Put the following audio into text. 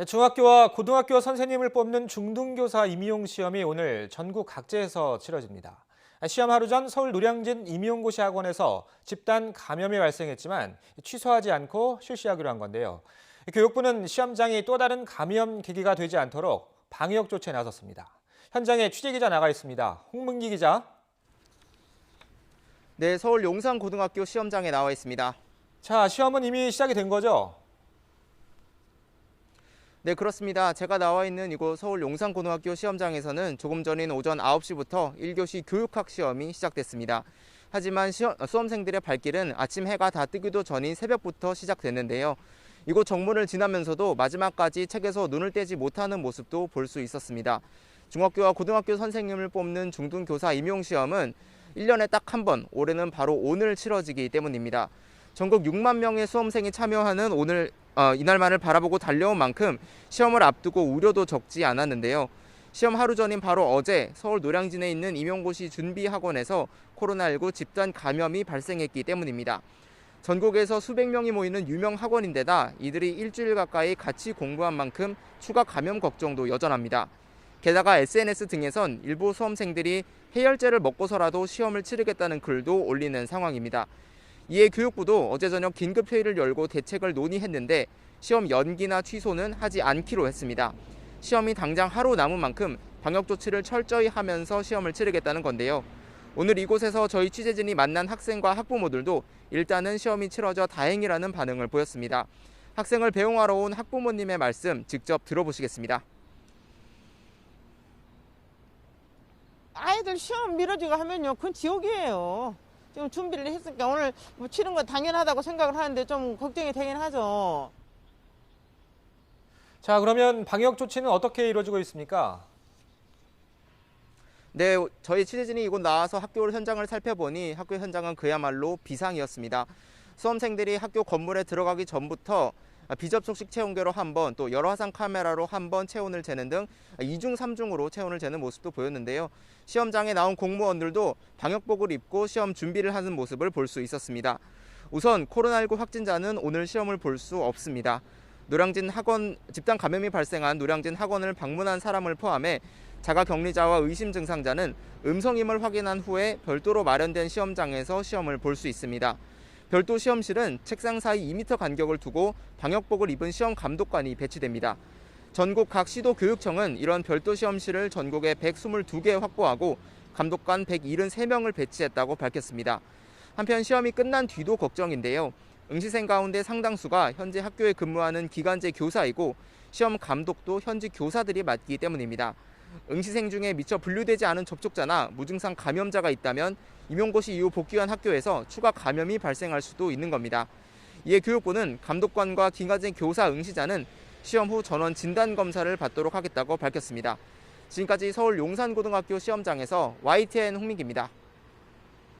중학교와 고등학교 선생님을 뽑는 중등교사 임용 시험이 오늘 전국 각지에서 치러집니다. 시험 하루 전 서울 노량진 임용고시 학원에서 집단 감염이 발생했지만 취소하지 않고 실시하기로 한 건데요. 교육부는 시험장이 또 다른 감염 계기가 되지 않도록 방역 조치에 나섰습니다. 현장에 취재기자 나가 있습니다. 홍문기 기자. 네, 서울 용산고등학교 시험장에 나와 있습니다. 자, 시험은 이미 시작이 된 거죠? 네, 그렇습니다. 제가 나와 있는 이곳 서울 용산고등학교 시험장에서는 조금 전인 오전 9시부터 1교시 교육학 시험이 시작됐습니다. 하지만 수험생들의 발길은 아침 해가 다 뜨기도 전인 새벽부터 시작됐는데요. 이곳 정문을 지나면서도 마지막까지 책에서 눈을 떼지 못하는 모습도 볼 수 있었습니다. 중학교와 고등학교 선생님을 뽑는 중등교사 임용시험은 1년에 딱 한 번, 올해는 바로 오늘 치러지기 때문입니다. 전국 6만 명의 수험생이 참여하는 이날만을 바라보고 달려온 만큼 시험을 앞두고 우려도 적지 않았는데요. 시험 하루 전인 바로 어제 서울 노량진에 있는 임용고시 준비학원에서 코로나19 집단 감염이 발생했기 때문입니다. 전국에서 수백 명이 모이는 유명 학원인데다 이들이 일주일 가까이 같이 공부한 만큼 추가 감염 걱정도 여전합니다. 게다가 SNS 등에선 일부 수험생들이 해열제를 먹고서라도 시험을 치르겠다는 글도 올리는 상황입니다. 이에 교육부도 어제 저녁 긴급회의를 열고 대책을 논의했는데 시험 연기나 취소는 하지 않기로 했습니다. 시험이 당장 하루 남은 만큼 방역 조치를 철저히 하면서 시험을 치르겠다는 건데요. 오늘 이곳에서 저희 취재진이 만난 학생과 학부모들도 일단은 시험이 치러져 다행이라는 반응을 보였습니다. 학생을 배웅하러 온 학부모님의 말씀 직접 들어보시겠습니다. 아이들 시험 미뤄지고 하면요, 그건 지옥이에요. 지금 준비를 했으니까 오늘 뭐 치른 건 당연하다고 생각을 하는데 좀 걱정이 되긴 하죠. 자, 그러면 방역 조치는 어떻게 이루어지고 있습니까? 네, 저희 취재진이 이곳 나와서 학교 현장을 살펴보니 학교 현장은 그야말로 비상이었습니다. 수험생들이 학교 건물에 들어가기 전부터 비접촉식 체온계로 한 번, 또 열화상 카메라로 한 번 체온을 재는 등 2중, 3중으로 체온을 재는 모습도 보였는데요. 시험장에 나온 공무원들도 방역복을 입고 시험 준비를 하는 모습을 볼 수 있었습니다. 우선 코로나19 확진자는 오늘 시험을 볼 수 없습니다. 노량진 학원 집단 감염이 발생한 노량진 학원을 방문한 사람을 포함해 자가격리자와 의심 증상자는 음성임을 확인한 후에 별도로 마련된 시험장에서 시험을 볼 수 있습니다. 별도 시험실은 책상 사이 2m 간격을 두고 방역복을 입은 시험 감독관이 배치됩니다. 전국 각 시도 교육청은 이런 별도 시험실을 전국에 122개 확보하고 감독관 173명을 배치했다고 밝혔습니다. 한편 시험이 끝난 뒤도 걱정인데요. 응시생 가운데 상당수가 현재 학교에 근무하는 기간제 교사이고 시험 감독도 현직 교사들이 맡기 때문입니다. 응시생 중에 미처 분류되지 않은 접촉자나 무증상 감염자가 있다면 임용고시 이후 복귀한 학교에서 추가 감염이 발생할 수도 있는 겁니다. 이에 교육부는 감독관과 기간제 교사 응시자는 시험 후 전원 진단 검사를 받도록 하겠다고 밝혔습니다. 지금까지 서울 용산고등학교 시험장에서 YTN 홍민기입니다.